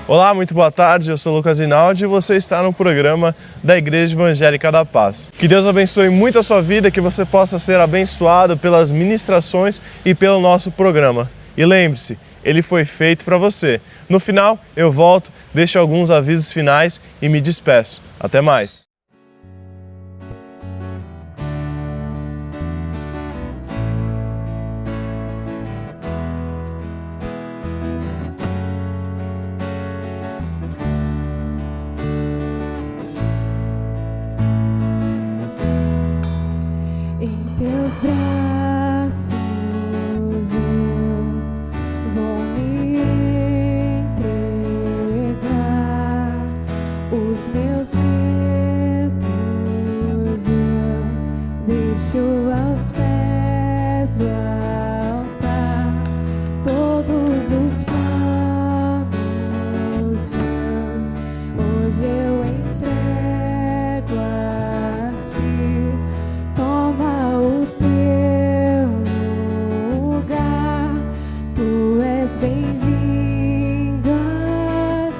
Olá, muito boa tarde, eu sou Lucas Rinaldi e você está no programa da Igreja Evangélica da Paz. Que Deus abençoe muito a sua vida, que você possa ser abençoado pelas ministrações e pelo nosso programa. E lembre-se, ele foi feito para você. No final, eu volto, deixo alguns avisos finais e me despeço. Até mais! Teus braços eu vou me entregar, os meus medos eu deixo aos pés do altar, todos os planos meus hoje eu entrego a ti. Toma o teu lugar, tu és bem-vindo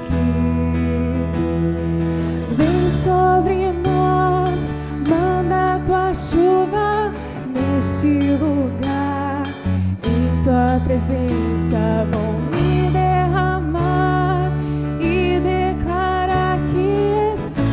aqui. Vem sobre nós, manda tua chuva neste lugar. Em tua presença vão me derramar e declarar que és santo.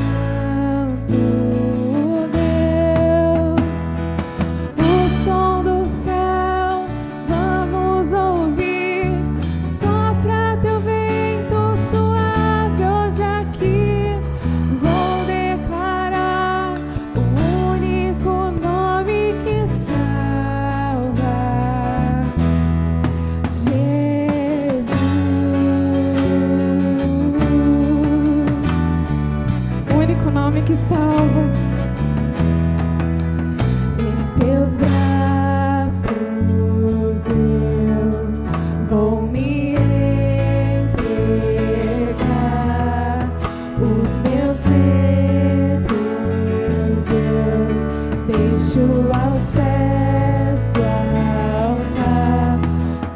Que salva. Em teus braços eu vou me entregar, os meus medos eu deixo aos pés do altar,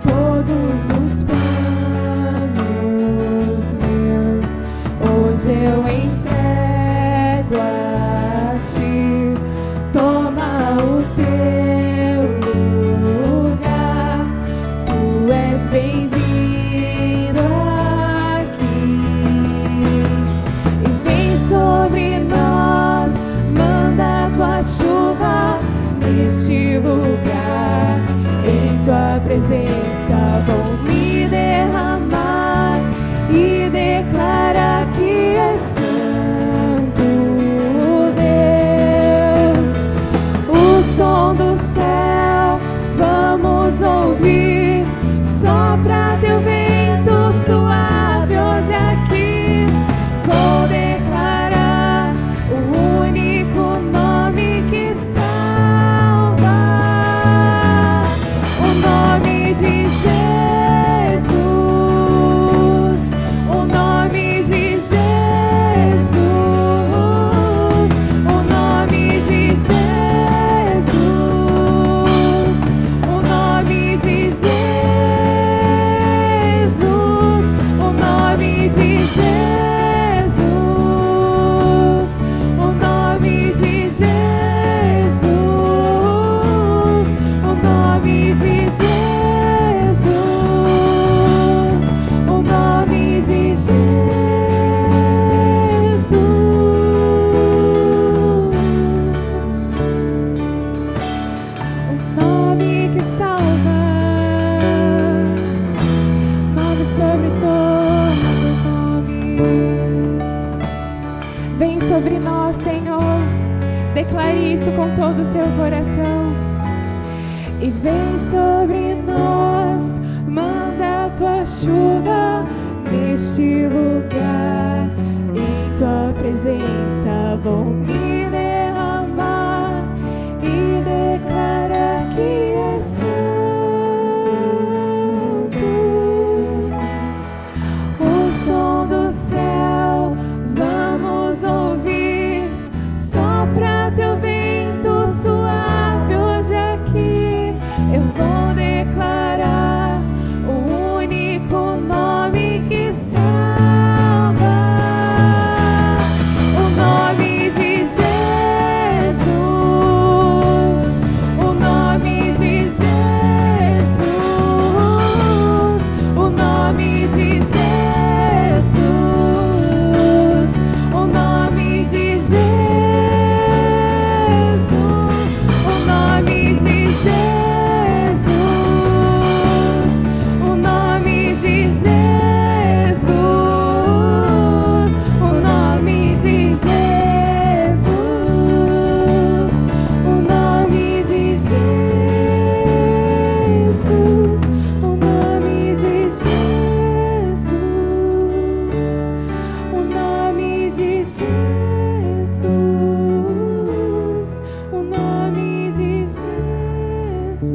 todos os planos meus hoje eu entrego a ti. Toma o teu lugar, tu és bem-vindo aqui. E vem sobre nós, manda tua chuva neste lugar. Em tua presença vão me derramar e declarar que és santo. Som do céu, vamos ouvir, sopra teu vento suave hoje aqui. Vou declarar o único nome que salva, o nome de Jesus, o nome de Jesus, o nome de Jesus. Vem sobre nós, Senhor, declare isso com todo o seu coração. E vem sobre nós, manda a tua chuva neste lugar. Em tua presença vão me derramar e declarar que és santo. O som do céu vamos ouvir, sopra teu vento suave hoje aqui. Eu vou declarar o único nome que salva. o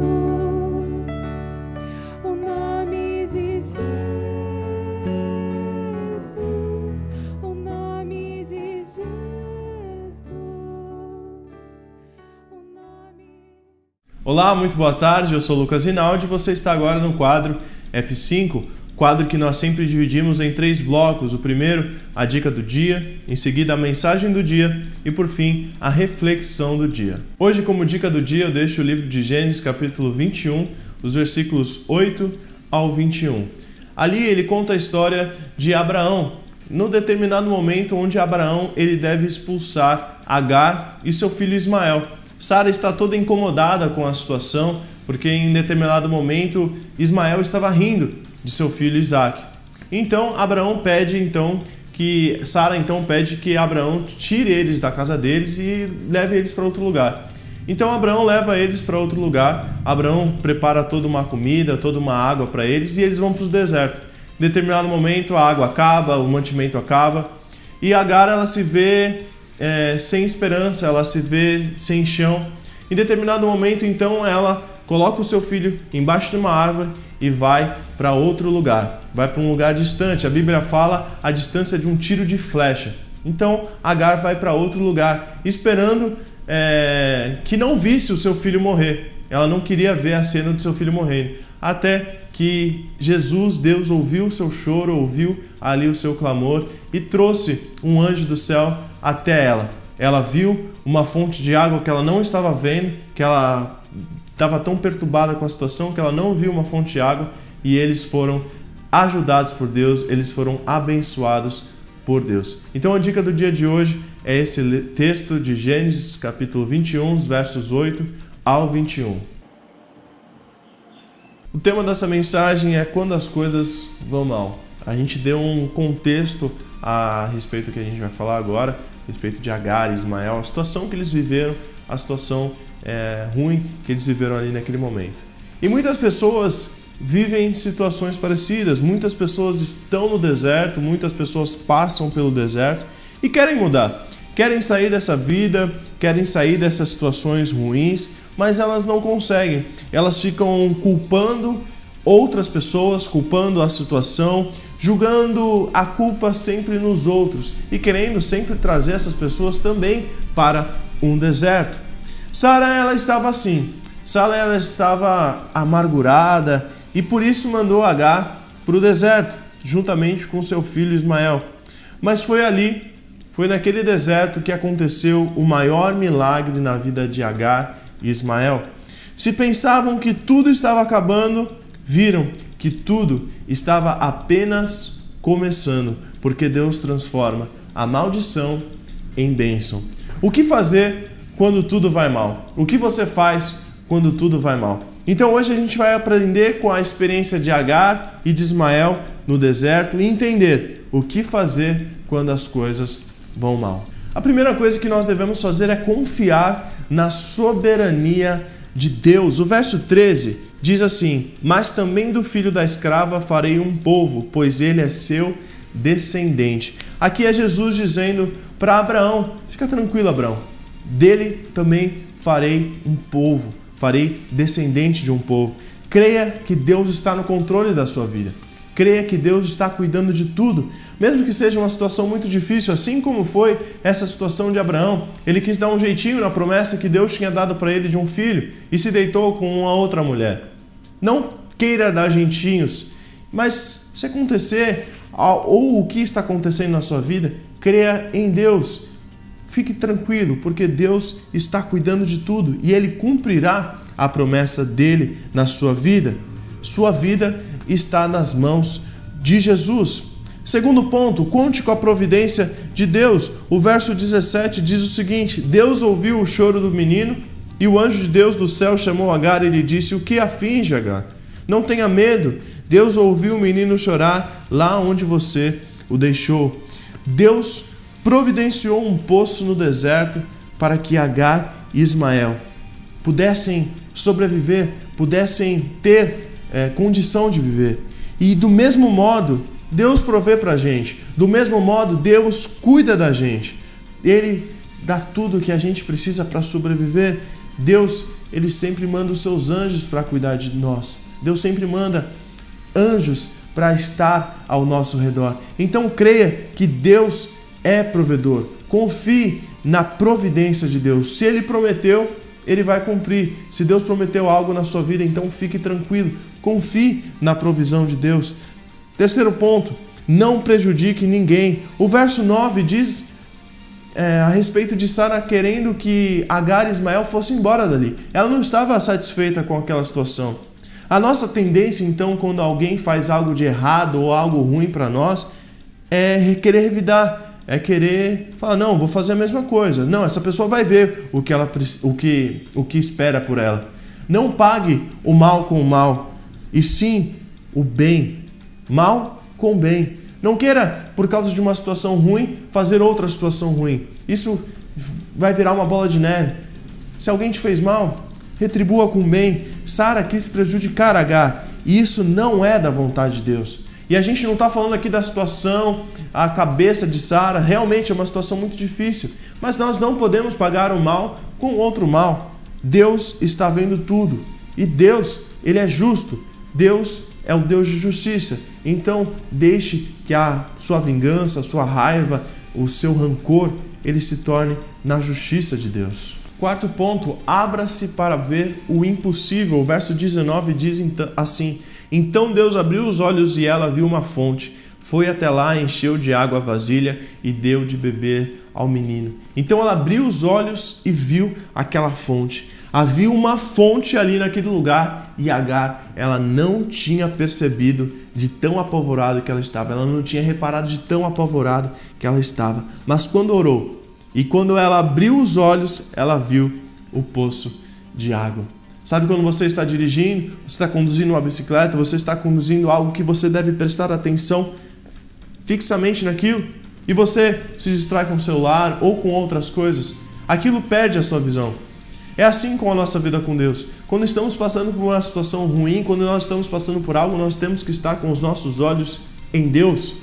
nome de Jesus, o nome de Jesus, o nome... Olá, muito boa tarde, eu sou Lucas Rinaldi e você está agora no quadro F5, quadro que nós sempre dividimos em 3 blocos. O primeiro, a dica do dia, em seguida a mensagem do dia e por fim, a reflexão do dia. Hoje, como dica do dia, eu deixo o livro de Gênesis, capítulo 21, os versículos 8 ao 21. Ali ele conta a história de Abraão, no determinado momento onde Abraão ele deve expulsar Agar e seu filho Ismael. Sara está toda incomodada com a situação, porque em determinado momento Ismael estava rindo de seu filho Isaac. Então Sara pede que Abraão tire eles da casa deles e leve eles para outro lugar. Então Abraão leva eles para outro lugar. Abraão prepara toda uma comida, toda uma água para eles e eles vão para o deserto. Em determinado momento a água acaba, o mantimento acaba e Agar ela se vê sem esperança, ela se vê sem chão. Em determinado momento então ela coloca o seu filho embaixo de uma árvore e vai para outro lugar, vai para um lugar distante. A Bíblia fala a distância de um tiro de flecha. Então Agar vai para outro lugar, esperando que não visse o seu filho morrer. Ela não queria ver a cena do seu filho morrendo. Até que Deus ouviu o seu choro, ouviu ali o seu clamor e trouxe um anjo do céu até ela. Ela viu uma fonte de água que ela não estava vendo, que ela estava tão perturbada com a situação que ela não viu uma fonte de água e eles foram ajudados por Deus, eles foram abençoados por Deus. Então a dica do dia de hoje é esse texto de Gênesis capítulo 21, os versos 8 ao 21. O tema dessa mensagem é quando as coisas vão mal. A gente deu um contexto a respeito do que a gente vai falar agora, a respeito de Agar e Ismael, a situação que eles viveram, a situação ruim que eles viveram ali naquele momento. E muitas pessoas vivem situações parecidas, muitas pessoas estão no deserto, muitas pessoas passam pelo deserto e querem mudar, querem sair dessa vida, querem sair dessas situações ruins, mas elas não conseguem, elas ficam culpando outras pessoas, culpando a situação, julgando a culpa sempre nos outros e querendo sempre trazer essas pessoas também para um deserto. Sara ela estava assim, Sara ela estava amargurada e por isso mandou Agar para o deserto, juntamente com seu filho Ismael. Mas foi naquele deserto que aconteceu o maior milagre na vida de Agar e Ismael. Se pensavam que tudo estava acabando, viram que tudo estava apenas começando, porque Deus transforma a maldição em bênção. O que fazer quando tudo vai mal? O que você faz quando tudo vai mal? Então hoje a gente vai aprender com a experiência de Agar e de Ismael no deserto e entender o que fazer quando as coisas vão mal. A primeira coisa que nós devemos fazer é confiar na soberania de Deus. O verso 13 diz assim: mas também do filho da escrava farei um povo, pois ele é seu descendente. Aqui é Jesus dizendo para Abraão: fica tranquilo, Abraão, dele também farei um povo, farei descendente de um povo. Creia que Deus está no controle da sua vida. Creia que Deus está cuidando de tudo, mesmo que seja uma situação muito difícil, assim como foi essa situação de Abraão. Ele quis dar um jeitinho na promessa que Deus tinha dado para ele de um filho e se deitou com uma outra mulher. Não queira dar jeitinhos, mas se acontecer ou o que está acontecendo na sua vida, creia em Deus. Fique tranquilo, porque Deus está cuidando de tudo e Ele cumprirá a promessa dele na sua vida. Sua vida está nas mãos de Jesus. Segundo ponto, conte com a providência de Deus. O verso 17 diz o seguinte: Deus ouviu o choro do menino e o anjo de Deus do céu chamou Agar e lhe disse: o que aflige, Agar? Não tenha medo. Deus ouviu o menino chorar lá onde você o deixou. Deus providenciou um poço no deserto para que Agar e Ismael pudessem sobreviver, pudessem ter condição de viver. E do mesmo modo, Deus provê para a gente. Do mesmo modo, Deus cuida da gente. Ele dá tudo o que a gente precisa para sobreviver. Deus Ele sempre manda os seus anjos para cuidar de nós. Deus sempre manda anjos para estar ao nosso redor. Então creia que Deus é provedor. Confie na providência de Deus. Se Ele prometeu, Ele vai cumprir. Se Deus prometeu algo na sua vida, então fique tranquilo. Confie na provisão de Deus. Terceiro ponto, não prejudique ninguém. O verso 9 diz a respeito de Sara querendo que Agar e Ismael fossem embora dali. Ela não estava satisfeita com aquela situação. A nossa tendência, então, quando alguém faz algo de errado ou algo ruim para nós, é querer revidar, é querer falar, não, vou fazer a mesma coisa. Não, essa pessoa vai ver o que espera por ela. Não pague o mal com o mal, e sim o bem. Mal com bem. Não queira, por causa de uma situação ruim, fazer outra situação ruim. Isso vai virar uma bola de neve. Se alguém te fez mal, retribua com bem. Sara quis prejudicar Agar, e isso não é da vontade de Deus. E a gente não está falando aqui da situação, a cabeça de Sara, realmente é uma situação muito difícil, mas nós não podemos pagar o mal com outro mal. Deus está vendo tudo, e Deus, Ele é justo, Deus é o Deus de justiça. Então deixe que a sua vingança, a sua raiva, o seu rancor, ele se torne na justiça de Deus. Quarto ponto, abra-se para ver o impossível. O verso 19 diz assim: então Deus abriu os olhos e ela viu uma fonte. Foi até lá, encheu de água a vasilha e deu de beber ao menino. Então ela abriu os olhos e viu aquela fonte. Havia uma fonte ali naquele lugar e Agar, ela não tinha percebido de tão apavorado que ela estava. Ela não tinha reparado de tão apavorado que ela estava. Mas quando orou e quando ela abriu os olhos, ela viu o poço de água. Sabe quando você está dirigindo, você está conduzindo uma bicicleta, você está conduzindo algo que você deve prestar atenção fixamente naquilo e você se distrai com o celular ou com outras coisas? Aquilo perde a sua visão. É assim com a nossa vida com Deus. Quando estamos passando por uma situação ruim, quando nós estamos passando por algo, nós temos que estar com os nossos olhos em Deus.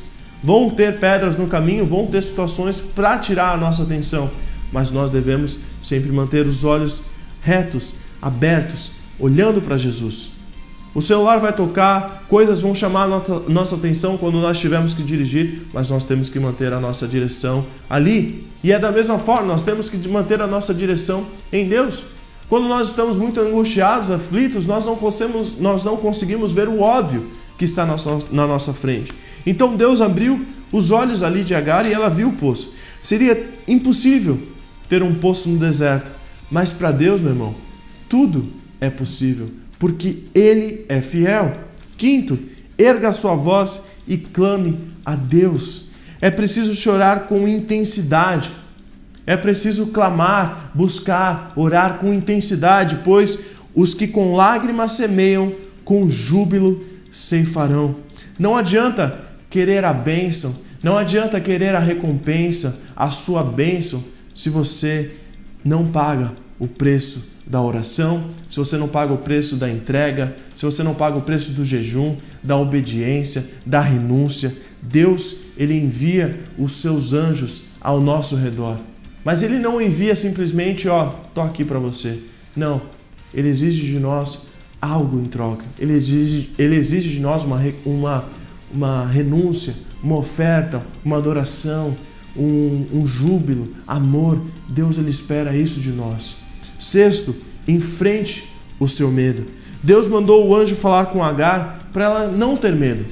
Vão ter pedras no caminho, vão ter situações para tirar a nossa atenção, mas nós devemos sempre manter os olhos retos, abertos, olhando para Jesus. O celular vai tocar, coisas vão chamar a nossa atenção quando nós tivermos que dirigir, mas nós temos que manter a nossa direção ali. E é da mesma forma, nós temos que manter a nossa direção em Deus. Quando nós estamos muito angustiados, aflitos, nós não conseguimos ver o óbvio que está na nossa frente. Então Deus abriu os olhos ali de Agar e ela viu o poço. Seria impossível ter um poço no deserto, mas para Deus, meu irmão, tudo é possível, porque Ele é fiel. Quinto, erga a sua voz e clame a Deus. É preciso chorar com intensidade. É preciso clamar, buscar, orar com intensidade, pois os que com lágrimas semeiam, com júbilo ceifarão. Não adianta querer a bênção, não adianta querer a recompensa, a sua bênção, se você não paga o preço da oração, se você não paga o preço da entrega, se você não paga o preço do jejum, da obediência, da renúncia. Deus, Ele envia os seus anjos ao nosso redor. Mas Ele não envia simplesmente, tô aqui para você. Não, Ele exige de nós algo em troca. Ele exige de nós uma renúncia, uma oferta, uma adoração, um júbilo, amor. Deus, Ele espera isso de nós. Sexto, enfrente o seu medo. Deus mandou o anjo falar com Agar para ela não ter medo.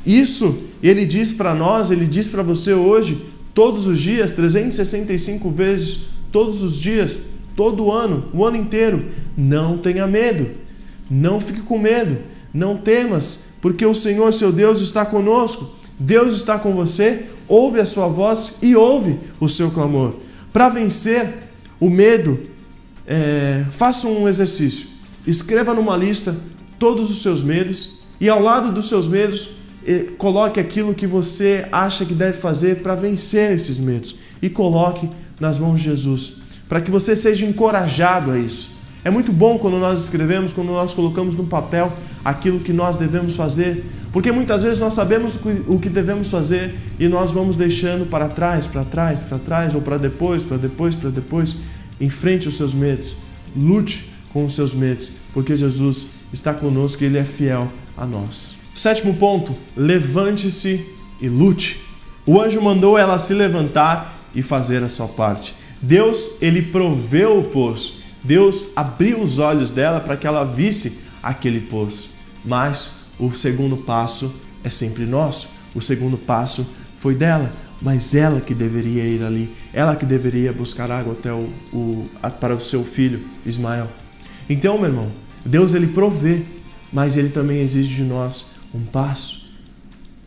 Isso Ele diz para nós, Ele diz para você hoje, todos os dias, 365 vezes, todos os dias, todo ano, o ano inteiro. Não tenha medo, não fique com medo, não temas, porque o Senhor, seu Deus, está conosco. Deus está com você, ouve a sua voz e ouve o seu clamor. Para vencer o medo, faça um exercício. Escreva numa lista todos os seus medos e ao lado dos seus medos, coloque aquilo que você acha que deve fazer para vencer esses medos e coloque nas mãos de Jesus, para que você seja encorajado a isso. É muito bom quando nós escrevemos, quando nós colocamos no papel aquilo que nós devemos fazer, porque muitas vezes nós sabemos o que devemos fazer e nós vamos deixando para trás, ou para depois. Enfrente os seus medos, lute com os seus medos, porque Jesus está conosco e Ele é fiel a nós. 7º ponto, levante-se e lute. O anjo mandou ela se levantar e fazer a sua parte. Deus, Ele proveu o poço. Deus abriu os olhos dela para que ela visse aquele poço. Mas o segundo passo é sempre nosso. O segundo passo foi dela, mas ela que deveria ir ali. Ela que deveria buscar água para o seu filho Ismael. Então, meu irmão, Deus ele provê, mas Ele também exige de nós um passo,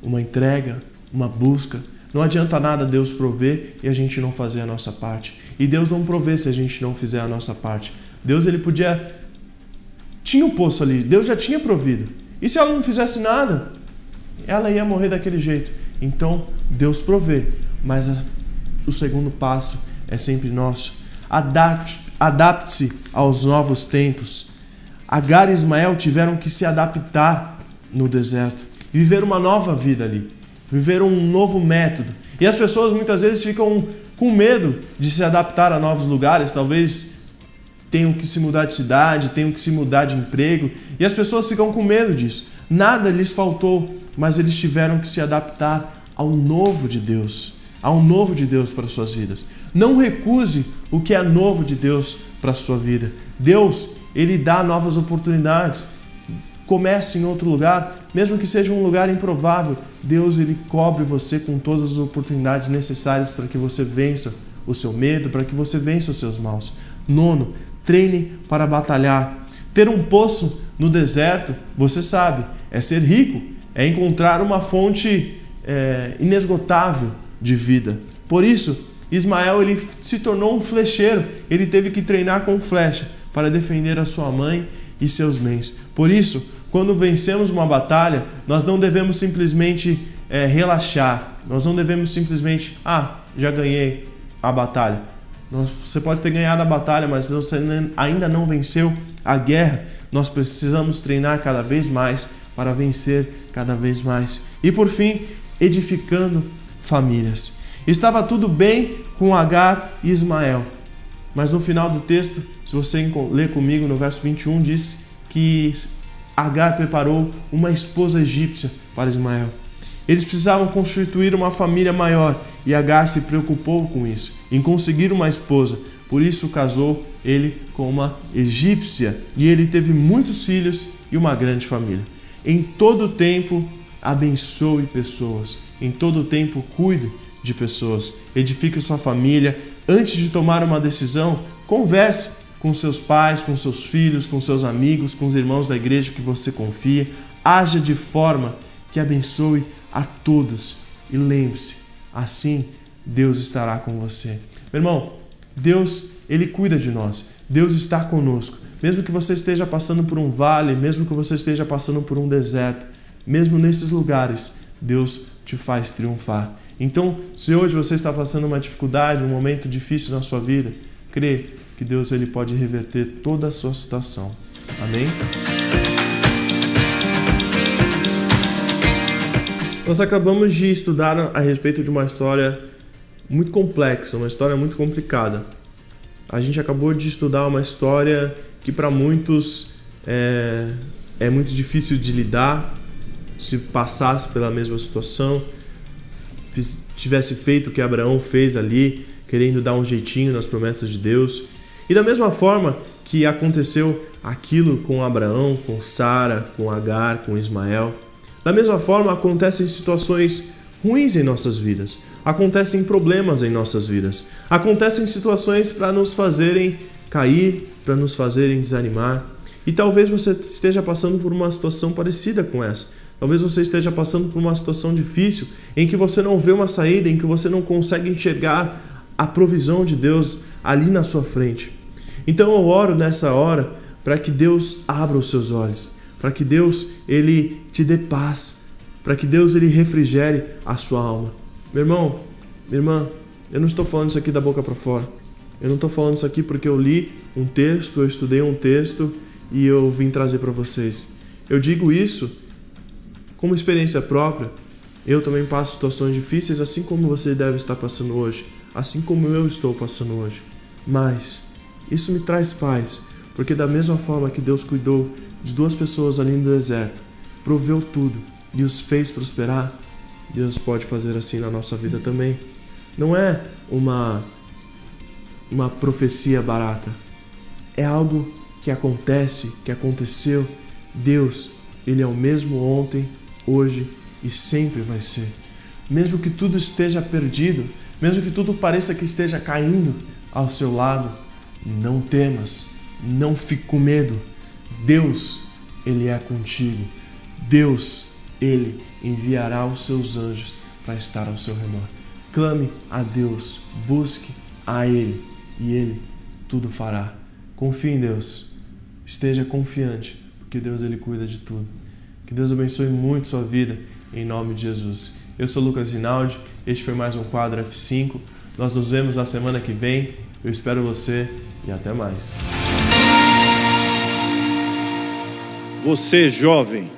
uma entrega, uma busca. Não adianta nada Deus prover e a gente não fazer a nossa parte. E Deus não provê se a gente não fizer a nossa parte. Deus ele podia... Tinha um poço ali, Deus já tinha provido. E se ela não fizesse nada, ela ia morrer daquele jeito. Então, Deus provê, mas o segundo passo é sempre nosso. Adapte-se aos novos tempos. Agar e Ismael tiveram que se adaptar no deserto e viver uma nova vida ali, viver um novo método. E as pessoas muitas vezes ficam com medo de se adaptar a novos lugares, talvez tenham que se mudar de cidade, tenham que se mudar de emprego, e as pessoas ficam com medo disso. Nada lhes faltou, mas eles tiveram que se adaptar ao novo de Deus, ao novo de Deus para as suas vidas. Não recuse o que é novo de Deus para a sua vida. Deus, Ele dá novas oportunidades. Comece em outro lugar, mesmo que seja um lugar improvável. Deus, Ele cobre você com todas as oportunidades necessárias para que você vença o seu medo, para que você vença os seus maus. 9, treine para batalhar. Ter um poço no deserto, você sabe, é ser rico, é encontrar uma fonte inesgotável de vida. Por isso, Ismael ele se tornou um flecheiro, ele teve que treinar com flecha para defender a sua mãe e seus bens. Por isso, quando vencemos uma batalha, nós não devemos simplesmente relaxar, nós não devemos simplesmente, já ganhei a batalha. Você pode ter ganhado a batalha, mas você ainda não venceu a guerra. Nós precisamos treinar cada vez mais para vencer cada vez mais. E por fim, edificando famílias. Estava tudo bem com Agar e Ismael, mas no final do texto, se você ler comigo no verso 21, diz que Agar preparou uma esposa egípcia para Ismael. Eles precisavam constituir uma família maior e Agar se preocupou com isso, em conseguir uma esposa. Por isso casou ele com uma egípcia e ele teve muitos filhos e uma grande família. Em todo tempo, abençoe pessoas. Em todo tempo, cuide de pessoas. Edifique sua família. Antes de tomar uma decisão, converse com seus pais, com seus filhos, com seus amigos, com os irmãos da igreja que você confia. Haja de forma que abençoe a todos. E lembre-se, assim Deus estará com você. Meu irmão, Deus, Ele cuida de nós. Deus está conosco. Mesmo que você esteja passando por um vale, mesmo que você esteja passando por um deserto, mesmo nesses lugares, Deus te faz triunfar. Então, se hoje você está passando uma dificuldade, um momento difícil na sua vida, crê que Deus ele pode reverter toda a sua situação. Amém? Nós acabamos de estudar a respeito de uma história muito complexa, uma história muito complicada. A gente acabou de estudar uma história que para muitos é muito difícil de lidar, se passasse pela mesma situação, tivesse feito o que Abraão fez ali, querendo dar um jeitinho nas promessas de Deus. E da mesma forma que aconteceu aquilo com Abraão, com Sara, com Agar, com Ismael, da mesma forma acontecem situações ruins em nossas vidas, acontecem problemas em nossas vidas, acontecem situações para nos fazerem cair, para nos fazerem desanimar. E talvez você esteja passando por uma situação parecida com essa. Talvez você esteja passando por uma situação difícil, em que você não vê uma saída, em que você não consegue enxergar a provisão de Deus ali na sua frente. Então eu oro nessa hora para que Deus abra os seus olhos, para que Deus ele te dê paz, para que Deus ele refrigere a sua alma. Meu irmão, minha irmã, eu não estou falando isso aqui da boca para fora. Eu não estou falando isso aqui porque eu li um texto, eu estudei um texto e eu vim trazer para vocês. Eu digo isso como experiência própria. Eu também passo situações difíceis, assim como você deve estar passando hoje, assim como eu estou passando hoje. Mas isso me traz paz, Porque da mesma forma que Deus cuidou de 2 pessoas ali no deserto, proveu tudo e os fez prosperar, Deus pode fazer assim na nossa vida também. Não é uma profecia barata. É algo que acontece, que aconteceu. Deus, Ele é o mesmo ontem, hoje e sempre vai ser. Mesmo que tudo esteja perdido, mesmo que tudo pareça que esteja caindo ao seu lado, não temas, não fique com medo. Deus, Ele é contigo. Deus, Ele enviará os seus anjos para estar ao seu redor. Clame a Deus, busque a Ele e Ele tudo fará. Confie em Deus, esteja confiante, porque Deus Ele cuida de tudo. Que Deus abençoe muito sua vida, em nome de Jesus. Eu sou Lucas Rinaldi, este foi mais um Quadro F5. Nós nos vemos na semana que vem. Eu espero você e até mais. Você, jovem,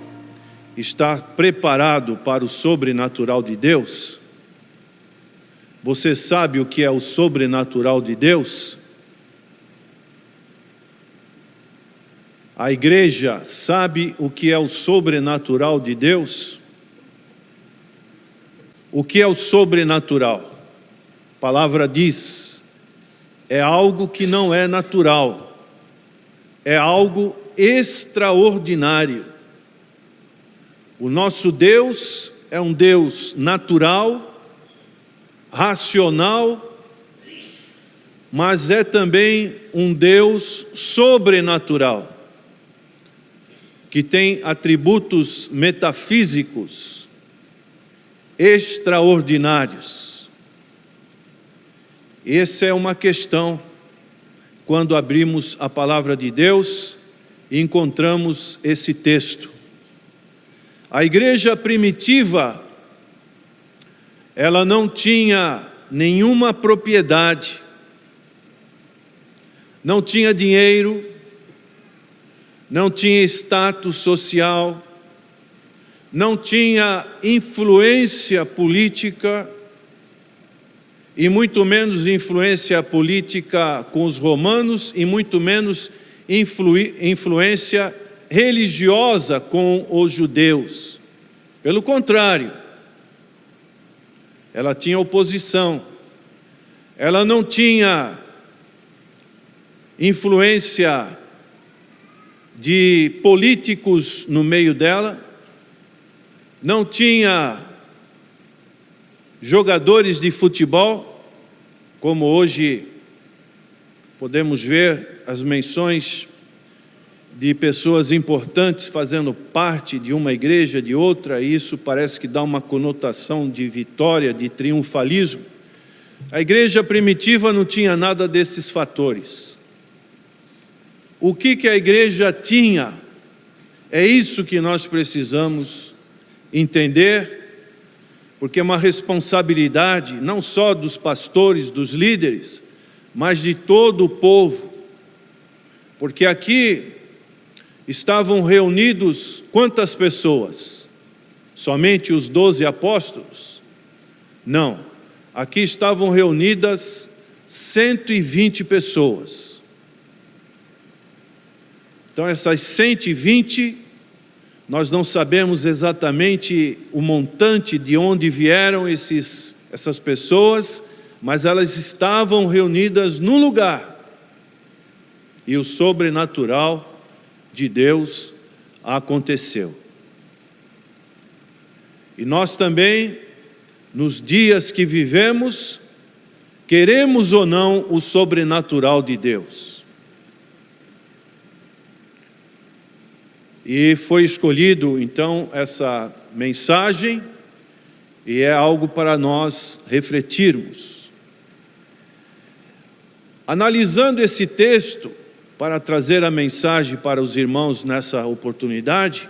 está preparado para o sobrenatural de Deus? Você sabe o que é o sobrenatural de Deus? A igreja sabe o que é o sobrenatural de Deus? O que é o sobrenatural? A palavra diz, é algo que não é natural, é algo extraordinário. O nosso Deus é um Deus natural, racional, mas é também um Deus sobrenatural, que tem atributos metafísicos extraordinários. Essa é uma questão quando abrimos a palavra de Deus e encontramos esse texto. A igreja primitiva, ela não tinha nenhuma propriedade, não tinha dinheiro, não tinha status social, não tinha influência política e muito menos influência política com os romanos e muito menos influência religiosa com os judeus. Pelo contrário, ela tinha oposição, ela não tinha influência de políticos no meio dela, não tinha jogadores de futebol, como hoje podemos ver as menções de pessoas importantes fazendo parte de uma igreja, de outra, e isso parece que dá uma conotação de vitória, de triunfalismo. A igreja primitiva não tinha nada desses fatores. O que a igreja tinha? É isso que nós precisamos entender, porque é uma responsabilidade não só dos pastores, dos líderes, mas de todo o povo. Porque aqui estavam reunidos quantas pessoas? Somente os 12 apóstolos? Não, aqui estavam reunidas 120 pessoas. Então essas 120, nós não sabemos exatamente o montante de onde vieram essas pessoas, mas elas estavam reunidas num lugar. E o sobrenatural de Deus aconteceu. E nós também, nos dias que vivemos, queremos ou não o sobrenatural de Deus. E foi escolhido então essa mensagem, e é algo para nós refletirmos. Analisando esse texto, para trazer a mensagem para os irmãos nessa oportunidade,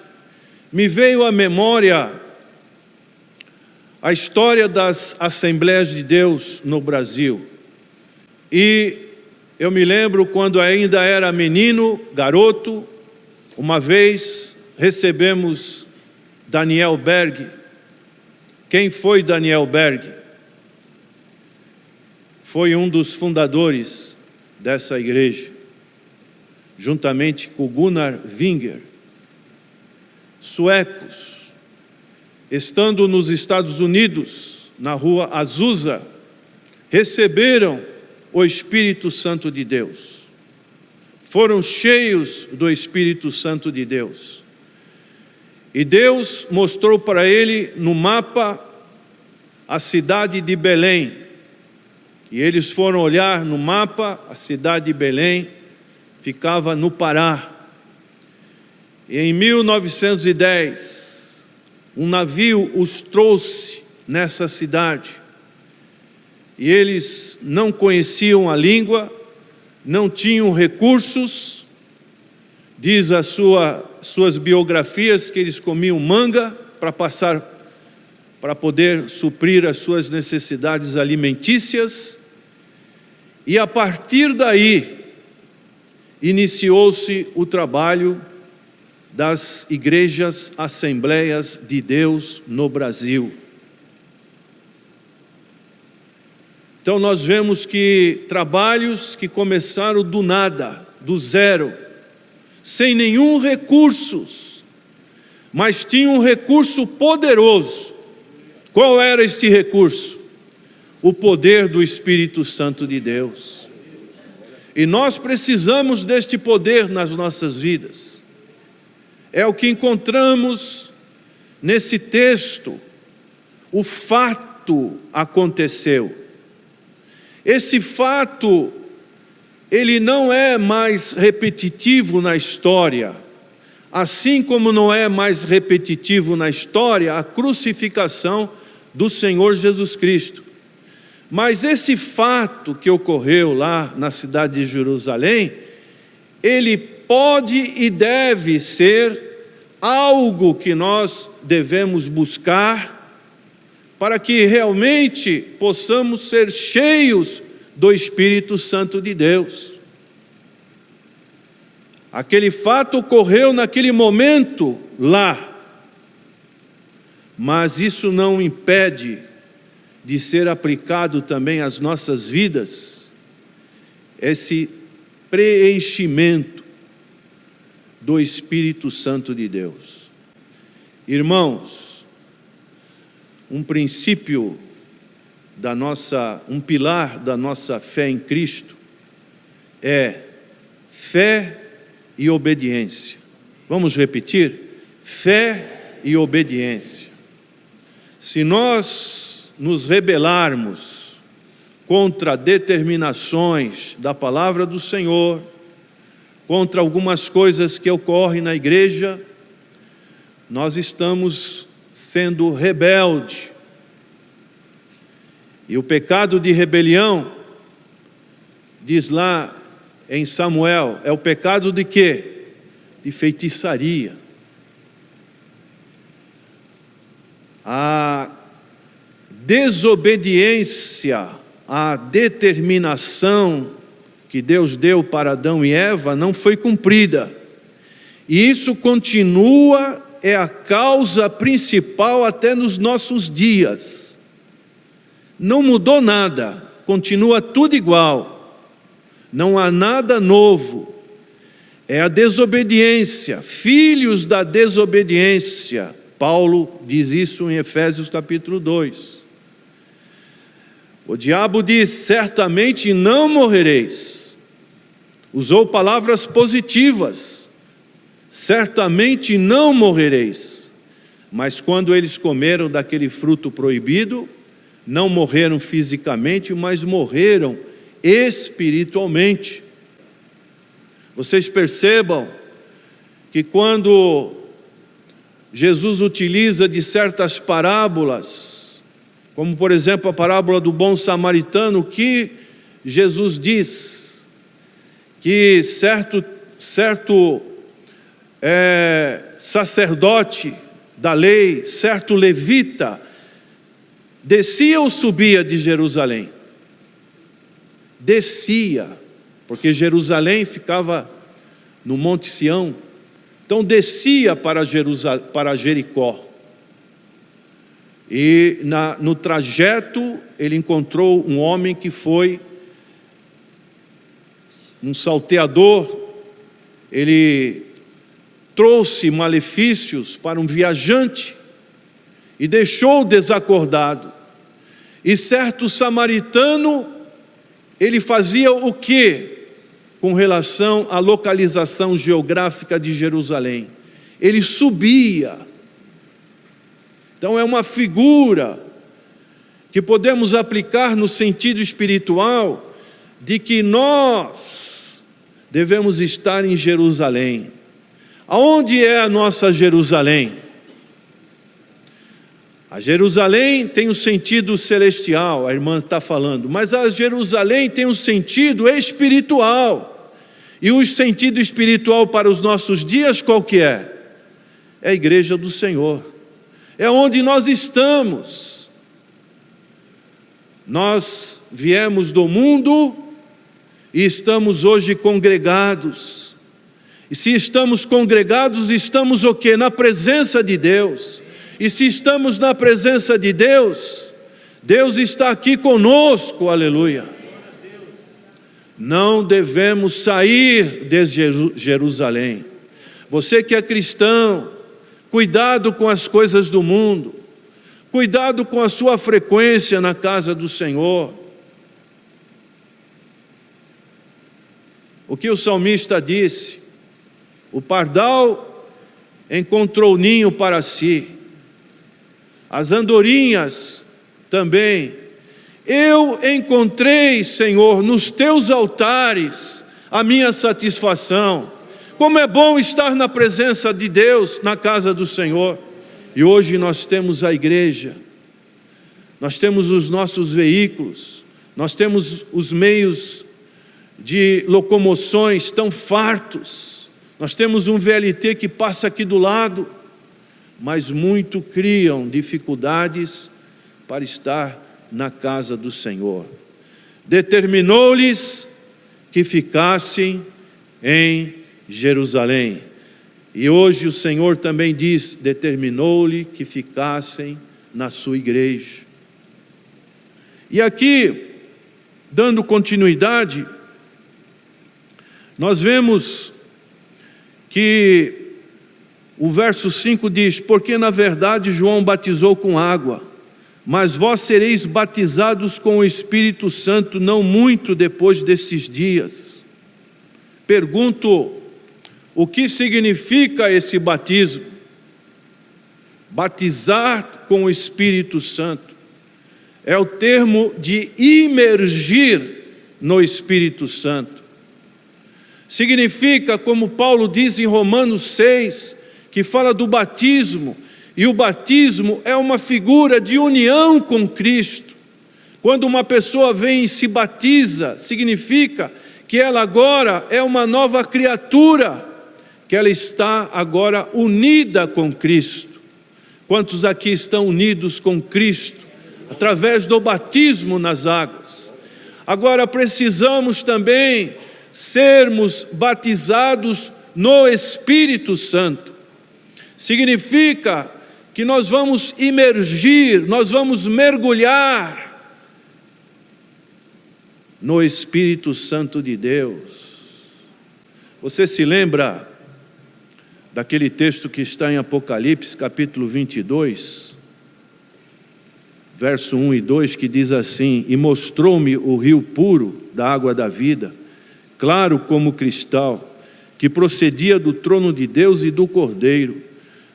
me veio à memória a história das Assembleias de Deus no Brasil. E eu me lembro quando ainda era menino, garoto, uma vez recebemos Daniel Berg. Quem foi Daniel Berg? Foi um dos fundadores dessa igreja. juntamente com Gunnar Winger, suecos, estando nos Estados Unidos, na rua Azusa, receberam o Espírito Santo de Deus. Foram cheios do Espírito Santo de Deus. E Deus mostrou para ele no mapa a cidade de Belém. E eles foram olhar no mapa, a cidade de Belém ficava no Pará. E em 1910, um navio os trouxe nessa cidade. E eles não conheciam a língua, não tinham recursos. Diz suas biografias que eles comiam manga para poder suprir as suas necessidades alimentícias. E a partir daí iniciou-se o trabalho das igrejas Assembleias de Deus no Brasil. Então nós vemos que trabalhos que começaram do nada, do zero, sem nenhum recursos, mas tinham um recurso poderoso. Qual era esse recurso? O poder do Espírito Santo de Deus. E nós precisamos deste poder nas nossas vidas. É o que encontramos nesse texto. O fato aconteceu. Esse fato, ele não é mais repetitivo na história, assim como não é mais repetitivo na história a crucificação do Senhor Jesus Cristo. Mas esse fato que ocorreu lá na cidade de Jerusalém, ele pode e deve ser algo que nós devemos buscar para que realmente possamos ser cheios do Espírito Santo de Deus. Aquele fato ocorreu naquele momento lá, mas isso não impede de ser aplicado também às nossas vidas, esse preenchimento do Espírito Santo de Deus. Irmãos, um princípio um pilar da nossa fé em Cristo é fé e obediência. Vamos repetir? Fé e obediência. Se nós nos rebelarmos contra determinações da palavra do Senhor, contra algumas coisas que ocorrem na igreja, nós estamos sendo rebelde. E o pecado de rebelião, diz lá em Samuel, é o pecado de quê? De feitiçaria. A desobediência à determinação que Deus deu para Adão e Eva não foi cumprida. E isso continua, é a causa principal até nos nossos dias. Não mudou nada, continua tudo igual. Não há nada novo. É a desobediência, filhos da desobediência. Paulo diz isso em Efésios capítulo 2. O diabo diz: certamente não morrereis. Usou palavras positivas. Certamente não morrereis. Mas quando eles comeram daquele fruto proibido, não morreram fisicamente, mas morreram espiritualmente. Vocês percebam que quando Jesus utiliza de certas parábolas, como por exemplo a parábola do bom samaritano, que Jesus diz que certo sacerdote da lei, certo levita, descia ou subia de Jerusalém? Descia, porque Jerusalém ficava no Monte Sião. Então descia para Jericó. E no trajeto ele encontrou um homem que foi um salteador, ele trouxe malefícios para um viajante e deixou desacordado. E certo samaritano, ele fazia o quê com relação à localização geográfica de Jerusalém? Ele subia. Então é uma figura que podemos aplicar no sentido espiritual de que nós devemos estar em Jerusalém. Aonde é a nossa Jerusalém? A Jerusalém tem um sentido celestial, a irmã está falando, mas a Jerusalém tem um sentido espiritual. E o sentido espiritual para os nossos dias qual que é? É a igreja do Senhor. É onde nós estamos. Nós viemos do mundo e estamos hoje congregados. E se estamos congregados, estamos o quê? Na presença de Deus. E se estamos na presença de Deus, Deus está aqui conosco, aleluia. Não devemos sair de Jerusalém. Você que é cristão, cuidado com as coisas do mundo. Cuidado com a sua frequência na casa do Senhor. O que o salmista disse? O pardal encontrou ninho para si, as andorinhas também. Eu encontrei, Senhor, nos teus altares a minha satisfação. Como é bom estar na presença de Deus, na casa do Senhor. E hoje nós temos a igreja, nós temos os nossos veículos, nós temos os meios de locomoções tão fartos. Nós temos um VLT que passa aqui do lado, mas muito criam dificuldades para estar na casa do Senhor. Determinou-lhes que ficassem em Jerusalém. E hoje o Senhor também diz, determinou-lhe que ficassem na sua igreja. E aqui, dando continuidade, nós vemos que o verso 5 diz, porque na verdade João batizou com água, mas vós sereis batizados com o Espírito Santo não muito depois destes dias. Pergunto, o que significa esse batismo? Batizar com o Espírito Santo é o termo de imergir no Espírito Santo. Significa, como Paulo diz em Romanos 6, que fala do batismo, e o batismo é uma figura de união com Cristo. Quando uma pessoa vem e se batiza, significa que ela agora é uma nova criatura, que ela está agora unida com Cristo. Quantos aqui estão unidos com Cristo? Através do batismo nas águas. Agora precisamos também sermos batizados no Espírito Santo. Significa que nós vamos imergir, nós vamos mergulhar no Espírito Santo de Deus. Você se lembra daquele texto que está em Apocalipse, capítulo 22, verso 1 e 2, que diz assim, e mostrou-me o rio puro da água da vida, claro como cristal, que procedia do trono de Deus e do Cordeiro.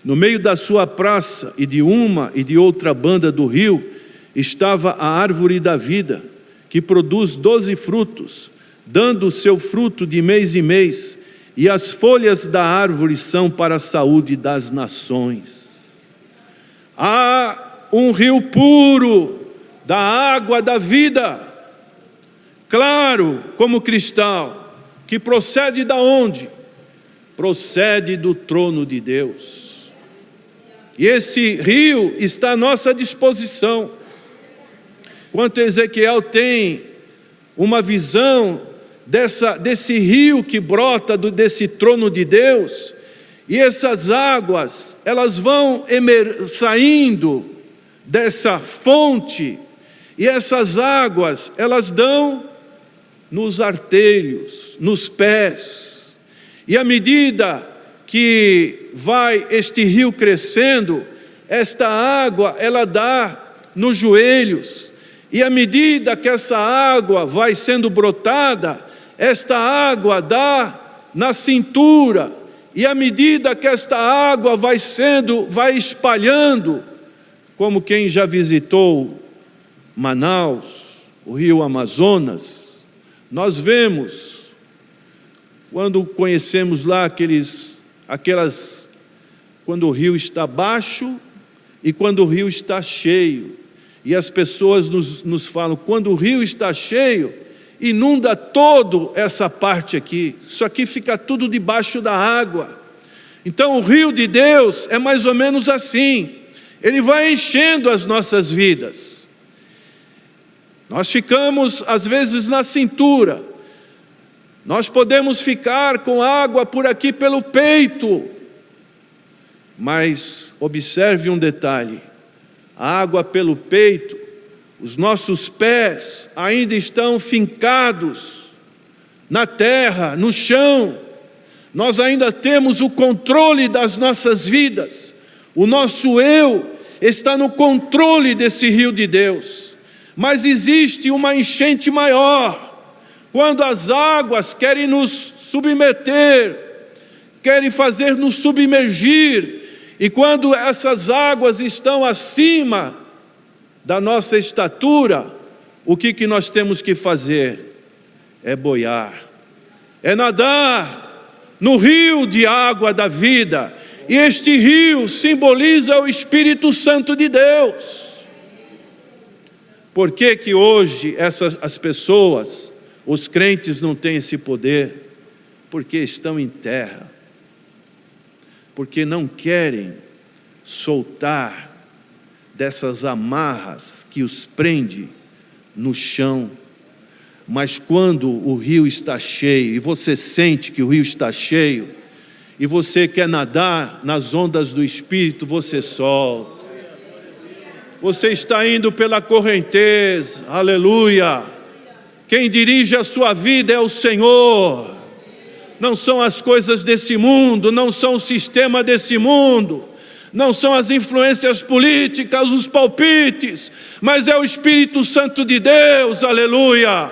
No meio da sua praça e de uma e de outra banda do rio, estava a árvore da vida, que produz 12 frutos, dando o seu fruto de mês em mês, e as folhas da árvore são para a saúde das nações. Há um rio puro da água da vida, claro como cristal, que procede da onde? Procede do trono de Deus. E esse rio está à nossa disposição. Quanto Ezequiel tem uma visão desse rio que brota desse trono de Deus, e essas águas, elas vão saindo dessa fonte, e essas águas, elas dão nos artelhos, nos pés, E à medida que vai este rio crescendo, esta água ela dá nos joelhos. E à medida que essa água vai sendo brotada, esta água dá na cintura. E à medida que esta água vai espalhando, como quem já visitou Manaus, o rio Amazonas, nós vemos, quando conhecemos lá quando o rio está baixo e quando o rio está cheio. E as pessoas nos falam, quando o rio está cheio, inunda toda essa parte aqui. Isso aqui fica tudo debaixo da água. Então o rio de Deus é mais ou menos assim. Ele vai enchendo as nossas vidas. Nós ficamos às vezes na cintura. Nós podemos ficar com água por aqui pelo peito. Mas observe um detalhe. A água pelo peito, os nossos pés ainda estão fincados na terra, no chão. Nós ainda temos o controle das nossas vidas. O nosso eu está no controle desse rio de Deus. Mas existe uma enchente maior, quando as águas querem nos submeter, querem fazer nos submergir, e quando essas águas estão acima da nossa estatura, o que nós temos que fazer? É boiar, é nadar no rio de água da vida. E este rio simboliza o Espírito Santo de Deus. Por que hoje as pessoas, os crentes, não têm esse poder? Porque estão em terra. Porque não querem soltar dessas amarras que os prende no chão. Mas quando o rio está cheio, e você sente que o rio está cheio, e você quer nadar nas ondas do Espírito, você solta. Você está indo pela correnteza, aleluia. Quem dirige a sua vida é o Senhor. Não são as coisas desse mundo, não são o sistema desse mundo, não são as influências políticas, os palpites, mas é o Espírito Santo de Deus, aleluia.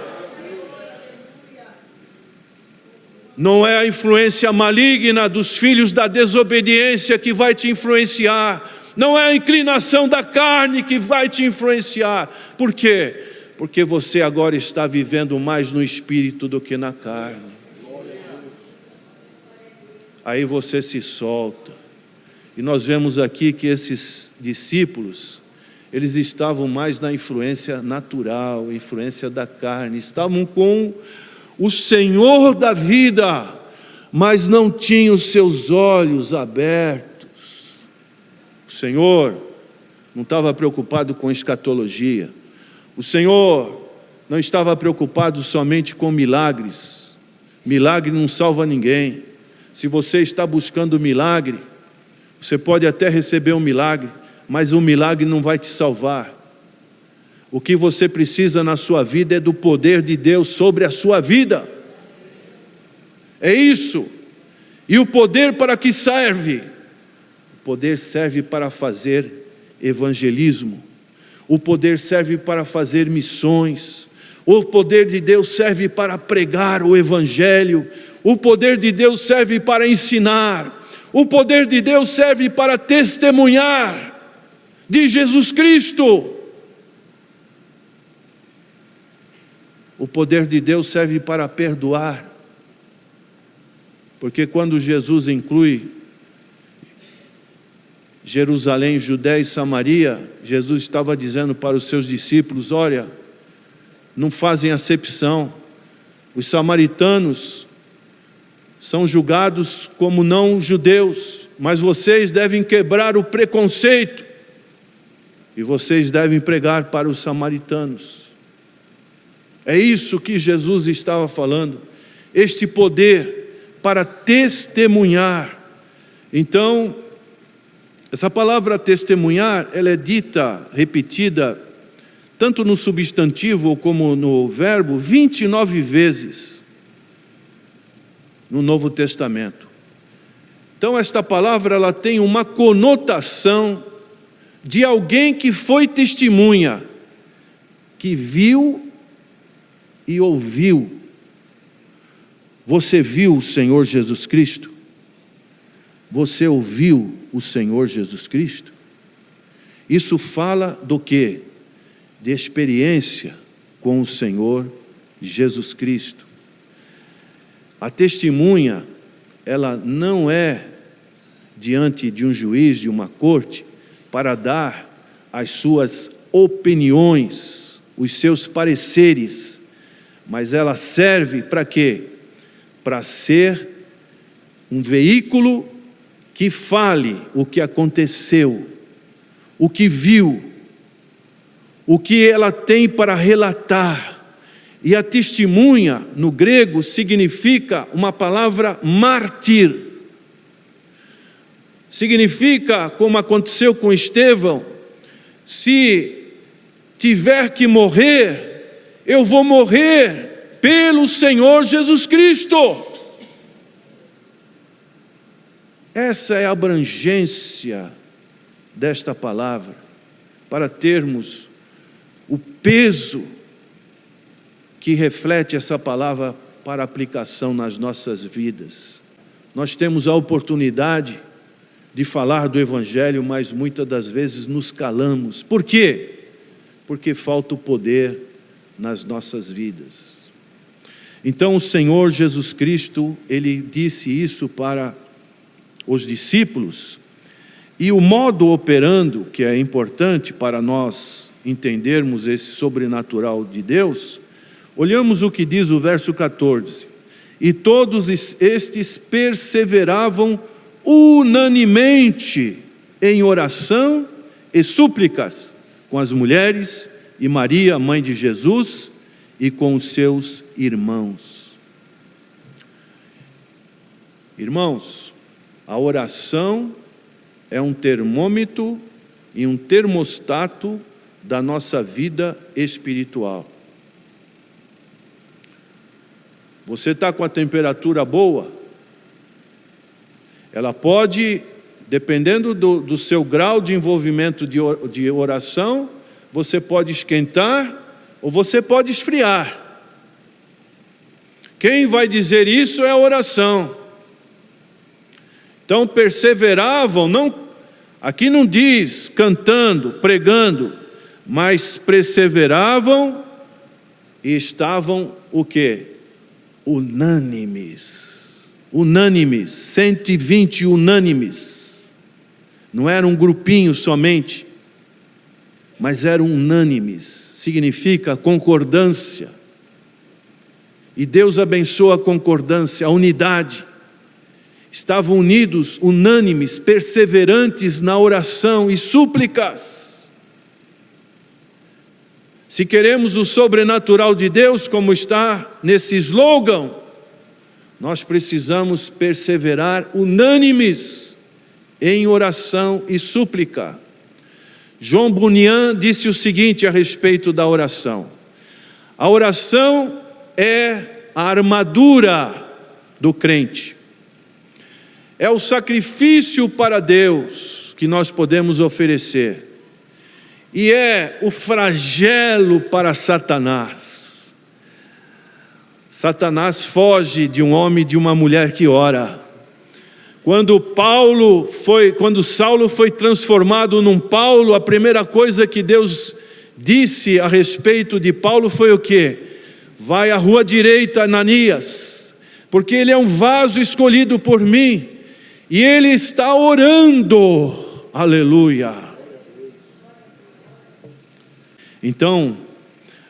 Não é a influência maligna dos filhos da desobediência que vai te influenciar, não é a inclinação da carne que vai te influenciar. Por quê? Porque você agora está vivendo mais no Espírito do que na carne. Aí você se solta. E nós vemos aqui que esses discípulos, eles estavam mais na influência natural, influência da carne. Estavam com o Senhor da vida, mas não tinham os seus olhos abertos. O Senhor não estava preocupado com escatologia. O Senhor não estava preocupado somente com milagres. Milagre não salva ninguém. Se você está buscando milagre, você pode até receber um milagre, mas o milagre não vai te salvar. O que você precisa na sua vida é do poder de Deus sobre a sua vida. É isso. E o poder para que serve? O poder serve para fazer evangelismo. O poder serve para fazer missões. O poder de Deus serve para pregar o evangelho. O poder de Deus serve para ensinar. O poder de Deus serve para testemunhar de Jesus Cristo. O poder de Deus serve para perdoar. Porque quando Jesus inclui Jerusalém, Judéia e Samaria, Jesus estava dizendo para os seus discípulos: olha, não fazem acepção. Os samaritanos são julgados como não judeus, mas vocês devem quebrar o preconceito e vocês devem pregar para os samaritanos. É isso que Jesus estava falando, este poder para testemunhar. Então, essa palavra testemunhar, ela é dita, repetida, tanto no substantivo como no verbo, 29 vezes. no Novo Testamento. Então esta palavra ela tem uma conotação de alguém que foi testemunha, que viu e ouviu. Você viu o Senhor Jesus Cristo? Você ouviu o Senhor Jesus Cristo? Isso fala do quê? De experiência com o Senhor Jesus Cristo. A testemunha, ela não é diante de um juiz, de uma corte, para dar as suas opiniões, os seus pareceres, mas ela serve para quê? Para ser um veículo que fale o que aconteceu, o que viu, o que ela tem para relatar. E a testemunha, no grego, significa uma palavra mártir. Significa, como aconteceu com Estevão, se tiver que morrer, eu vou morrer pelo Senhor Jesus Cristo. Essa é a abrangência desta palavra, para termos o peso que reflete essa palavra para aplicação nas nossas vidas. Nós temos a oportunidade de falar do Evangelho, mas muitas das vezes nos calamos. Por quê? Porque falta o poder nas nossas vidas. Então o Senhor Jesus Cristo, Ele disse isso para os discípulos, e o modo operando, que é importante para nós entendermos esse sobrenatural de Deus, olhamos o que diz o verso 14: e todos estes perseveravam unanimemente em oração e súplicas com as mulheres e Maria, mãe de Jesus, e com os seus irmãos. Irmãos, a oração é um termômetro e um termostato da nossa vida espiritual. Você está com a temperatura boa? Ela pode, dependendo do seu grau de envolvimento de oração, você pode esquentar ou você pode esfriar. Quem vai dizer isso é a oração. Então perseveravam, aqui não diz cantando, pregando, mas perseveravam e estavam o quê? Unânimes, 120 unânimes, não era um grupinho somente, mas eram unânimes, significa concordância, e Deus abençoa a concordância, a unidade, estavam unidos, unânimes, perseverantes na oração e súplicas. Se queremos o sobrenatural de Deus, como está nesse slogan, nós precisamos perseverar unânimes em oração e súplica. João Bunyan disse o seguinte a respeito da oração: a oração é a armadura do crente, é o sacrifício para Deus que nós podemos oferecer, e é o flagelo para Satanás. Satanás foge de um homem e de uma mulher que ora. Quando Saulo foi transformado num Paulo, a primeira coisa que Deus disse a respeito de Paulo foi o quê? Vai à rua direita, Ananias, porque ele é um vaso escolhido por mim, e ele está orando, aleluia. Então,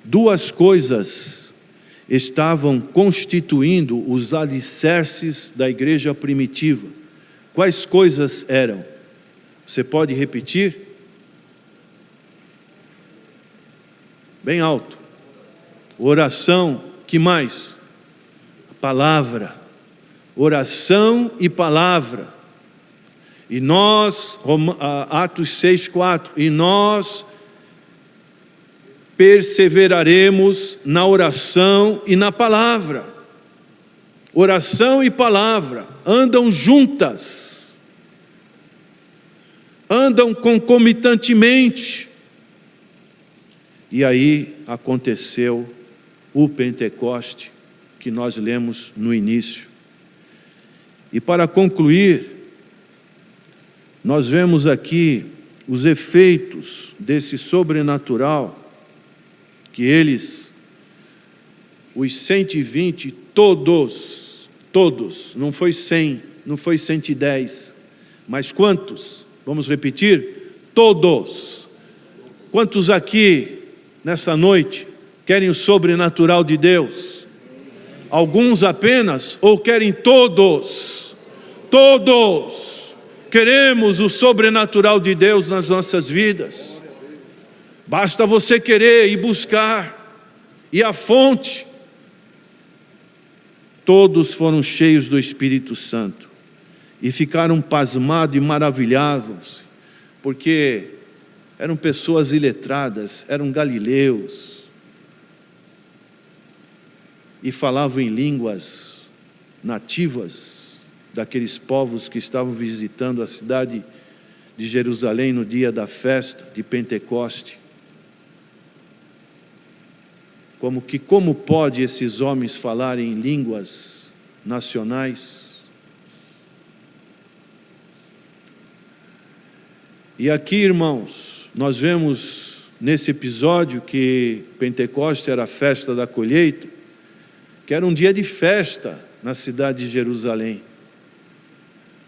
duas coisas estavam constituindo os alicerces da igreja primitiva. Quais coisas eram? Você pode repetir? Bem alto. Oração, que mais? A palavra. Oração e palavra. E nós, Atos 6:4, e nós perseveraremos na oração e na palavra. oração e palavra andam juntas, andam concomitantemente. E aí aconteceu o Pentecoste que nós lemos no início. E para concluir, nós vemos aqui os efeitos desse sobrenatural, que eles, os 120, todos, não foi 100, não foi 110, mas quantos? Vamos repetir? Todos. Quantos aqui, nessa noite, querem o sobrenatural de Deus? Alguns apenas, ou querem todos? Todos. Queremos o sobrenatural de Deus nas nossas vidas. Basta você querer e buscar. E a fonte. Todos foram cheios do Espírito Santo. E ficaram pasmados e maravilhados. Porque eram pessoas iletradas, eram galileus. E falavam em línguas nativas daqueles povos que estavam visitando a cidade de Jerusalém no dia da festa de Pentecoste. Como pode esses homens falarem em línguas nacionais? E aqui, irmãos, nós vemos nesse episódio que Pentecoste era a festa da colheita, que era um dia de festa na cidade de Jerusalém.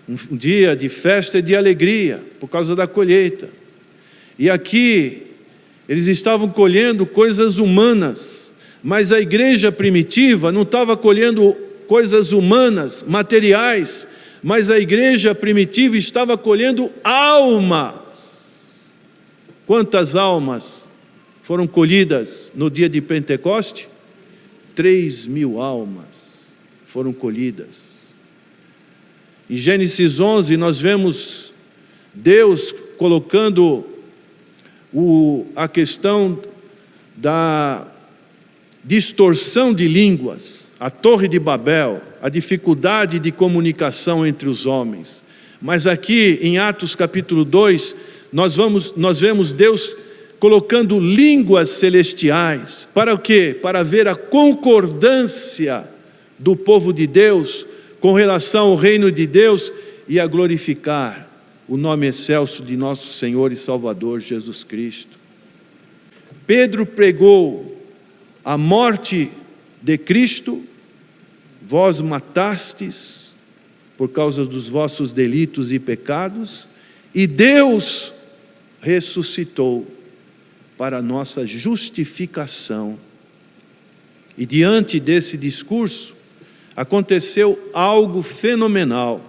Um dia de festa e de alegria, por causa da colheita. E aqui, eles estavam colhendo coisas humanas, mas a igreja primitiva não estava colhendo coisas humanas, materiais, mas a igreja primitiva estava colhendo almas. Quantas almas foram colhidas no dia de Pentecoste? 3.000 almas foram colhidas. Em Gênesis 11 nós vemos Deus colocando a questão da distorção de línguas, a Torre de Babel, a dificuldade de comunicação entre os homens. Mas aqui em Atos capítulo 2, nós vemos Deus colocando línguas celestiais. Para o quê? Para ver a concordância do povo de Deus com relação ao reino de Deus e a glorificar o nome excelso de nosso Senhor e Salvador Jesus Cristo. Pedro pregou a morte de Cristo, vós matastes por causa dos vossos delitos e pecados, e Deus ressuscitou para a nossa justificação. E diante desse discurso, aconteceu algo fenomenal.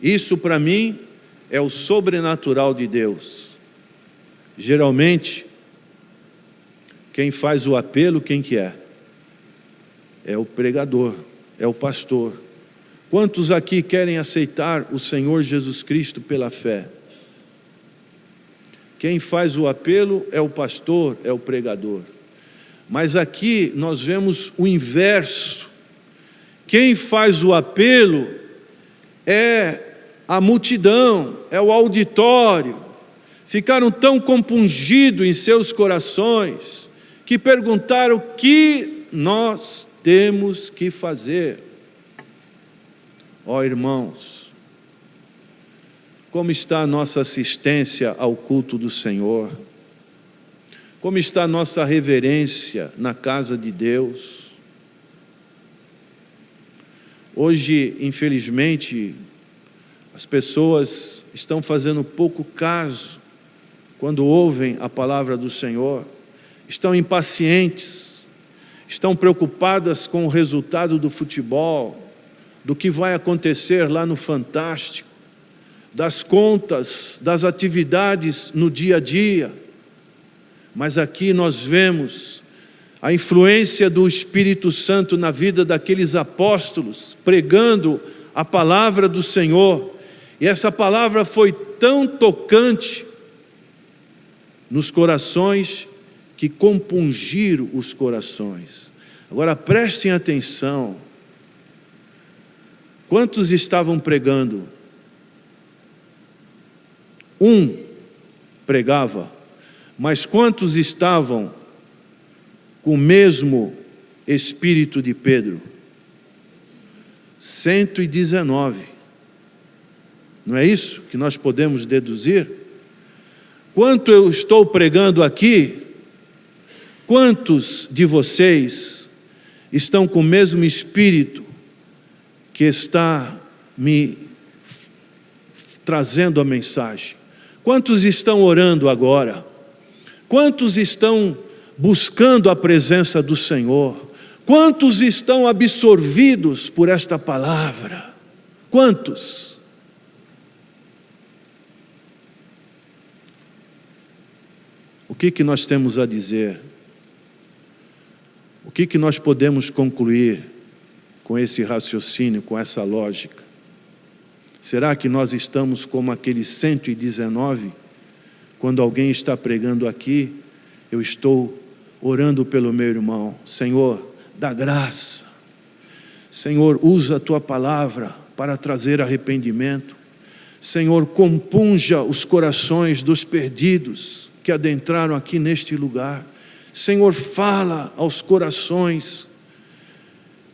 Isso para mim é o sobrenatural de Deus. Geralmente, quem faz o apelo, quem que é? É o pregador, é o pastor. Quantos aqui querem aceitar o Senhor Jesus Cristo pela fé? Quem faz o apelo é o pastor, é o pregador. Mas aqui nós vemos o inverso. Quem faz o apelo é a multidão, é o auditório. Ficaram tão compungidos em seus corações que perguntaram o que nós temos que fazer. Ó irmãos, como está a nossa assistência ao culto do Senhor? Como está a nossa reverência na casa de Deus? Hoje, infelizmente, as pessoas estão fazendo pouco caso quando ouvem a palavra do Senhor, estão impacientes, estão preocupadas com o resultado do futebol, do que vai acontecer lá no Fantástico, das contas, das atividades no dia a dia. Mas aqui nós vemos a influência do Espírito Santo na vida daqueles apóstolos, pregando a palavra do Senhor. E essa palavra foi tão tocante nos corações que compungiram os corações. Agora prestem atenção, Quantos estavam pregando? Um pregava, mas quantos estavam com o mesmo espírito de Pedro? 119. Não é isso que nós podemos deduzir? Quanto eu estou pregando aqui, quantos de vocês estão com o mesmo espírito que está me trazendo a mensagem? Quantos estão orando agora? Quantos estão buscando a presença do Senhor? Quantos estão absorvidos por esta palavra? Quantos? O que nós temos a dizer? O que nós podemos concluir com esse raciocínio, com essa lógica? Será que nós estamos como aqueles 119? Quando alguém está pregando aqui, eu estou orando pelo meu irmão. Senhor, dá graça. Senhor, usa a tua palavra para trazer arrependimento. Senhor, compunja os corações dos perdidos que adentraram aqui neste lugar. Senhor, fala aos corações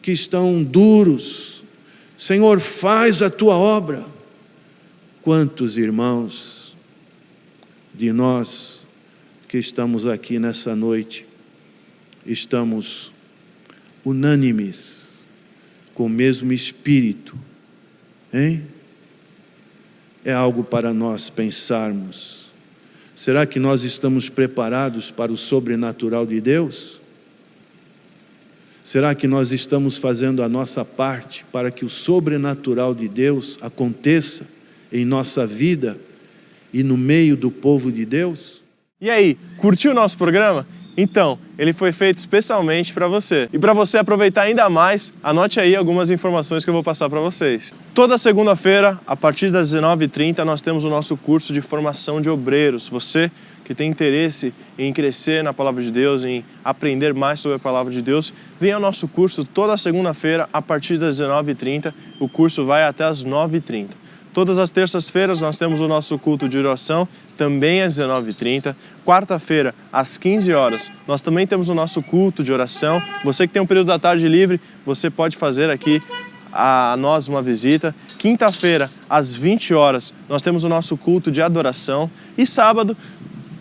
que estão duros. Senhor, faz a tua obra. Quantos irmãos de nós que estamos aqui nessa noite, estamos unânimes, com o mesmo espírito, hein? É algo para nós pensarmos. Será que nós estamos preparados para o sobrenatural de Deus? Será que nós estamos fazendo a nossa parte para que o sobrenatural de Deus aconteça em nossa vida e no meio do povo de Deus? E aí, curtiu o nosso programa? Então, ele foi feito especialmente para você. E para você aproveitar ainda mais, anote aí algumas informações que eu vou passar para vocês. Toda segunda-feira, a partir das 19h30, nós temos o nosso curso de formação de obreiros. Você que tem interesse em crescer na Palavra de Deus, em aprender mais sobre a Palavra de Deus, venha ao nosso curso toda segunda-feira, a partir das 19h30. O curso vai até as 9h30. Todas as terças-feiras nós temos o nosso culto de oração, também às 19h30. Quarta-feira, às 15 horas, nós também temos o nosso culto de oração. Você que tem um período da tarde livre, você pode fazer aqui a nós uma visita. Quinta-feira, às 20 horas, nós temos o nosso culto de adoração. E sábado,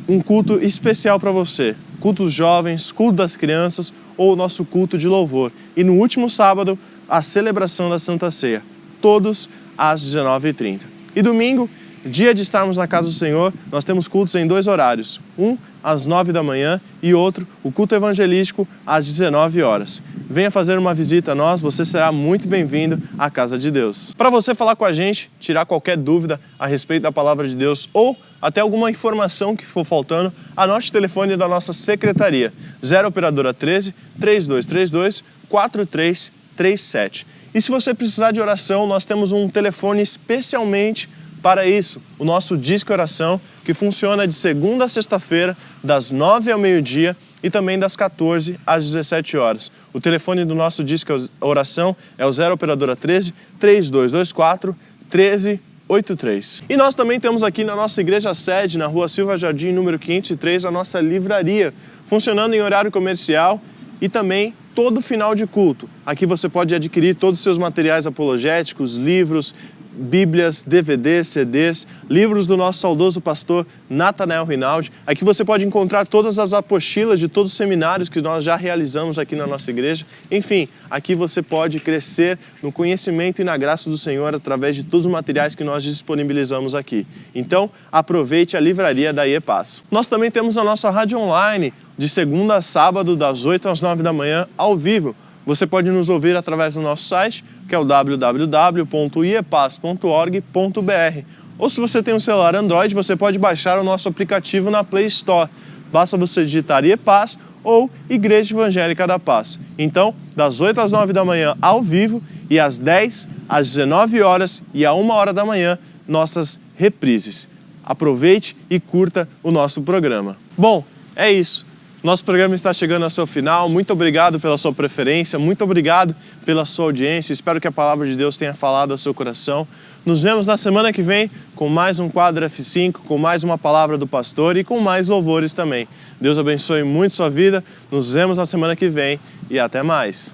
um culto especial para você. Culto dos jovens, culto das crianças ou o nosso culto de louvor. E no último sábado, a celebração da Santa Ceia. Todos às 19h30. E domingo, dia de estarmos na casa do Senhor, nós temos cultos em 2 horários. Um às 9 da manhã e outro, o culto evangelístico, às 19 horas. Venha fazer uma visita a nós, você será muito bem-vindo à casa de Deus. Para você falar com a gente, tirar qualquer dúvida a respeito da palavra de Deus ou até alguma informação que for faltando, anote o telefone da nossa secretaria, 0 operadora 13 3232 4337. E se você precisar de oração, nós temos um telefone especialmente para isso, o nosso Disque Oração, que funciona de segunda a sexta-feira, das 9 ao meio-dia e também das 14 às 17 horas. O telefone do nosso Disque Oração é o 0 operadora 13 3224 1383. E nós também temos aqui na nossa igreja sede, na rua Silva Jardim, número 503, a nossa livraria, funcionando em horário comercial e também todo final de culto. Aqui você pode adquirir todos os seus materiais apologéticos, livros, Bíblias, DVDs, CDs, livros do nosso saudoso pastor Natanael Rinaldi. Aqui você pode encontrar todas as apostilas de todos os seminários que nós já realizamos aqui na nossa igreja. Enfim, aqui você pode crescer no conhecimento e na graça do Senhor através de todos os materiais que nós disponibilizamos aqui. Então, aproveite a livraria da IEPAS. Nós também temos a nossa rádio online, de segunda a sábado, das 8 às 9 da manhã, ao vivo. Você pode nos ouvir através do nosso site, que é o www.iepas.org.br. Ou se você tem um celular Android, você pode baixar o nosso aplicativo na Play Store. Basta você digitar IEPAS ou Igreja Evangélica da Paz. Então, das 8 às 9 da manhã ao vivo e às 10 às 19 horas e à 1 hora da manhã, nossas reprises. Aproveite e curta o nosso programa. Bom, é isso. Nosso programa está chegando ao seu final. Muito obrigado pela sua preferência, muito obrigado pela sua audiência. Espero que a palavra de Deus tenha falado ao seu coração. Nos vemos na semana que vem com mais um quadro F5, com mais uma palavra do pastor e com mais louvores também. Deus abençoe muito sua vida. Nos vemos na semana que vem e até mais.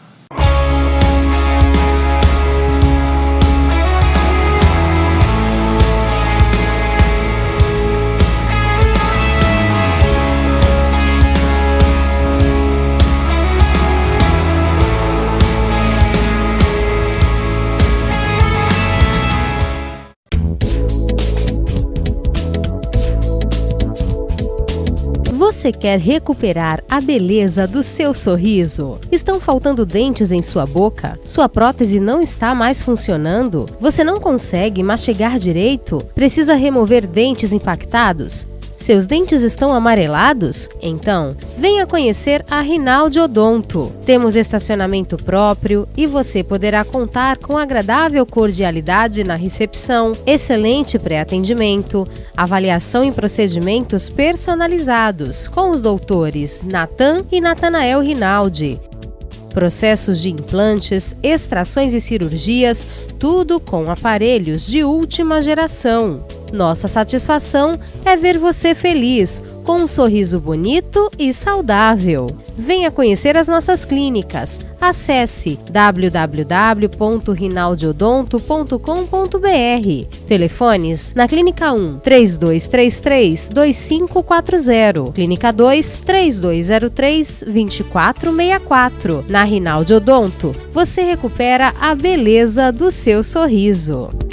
Você quer recuperar a beleza do seu sorriso? Estão faltando dentes em sua boca? Sua prótese não está mais funcionando? Você não consegue mastigar direito? Precisa remover dentes impactados? Seus dentes estão amarelados? Então, venha conhecer a Rinaldi Odonto. Temos estacionamento próprio e você poderá contar com agradável cordialidade na recepção, excelente pré-atendimento, avaliação em procedimentos personalizados com os doutores Nathan e Natanael Rinaldi. Processos de implantes, extrações e cirurgias, tudo com aparelhos de última geração. Nossa satisfação é ver você feliz, com um sorriso bonito e saudável. Venha conhecer as nossas clínicas. Acesse www.rinaldiodonto.com.br. Telefones na Clínica 1 3233-2540, Clínica 2 3203-2464. Na Rinaldi Odonto, você recupera a beleza do seu sorriso.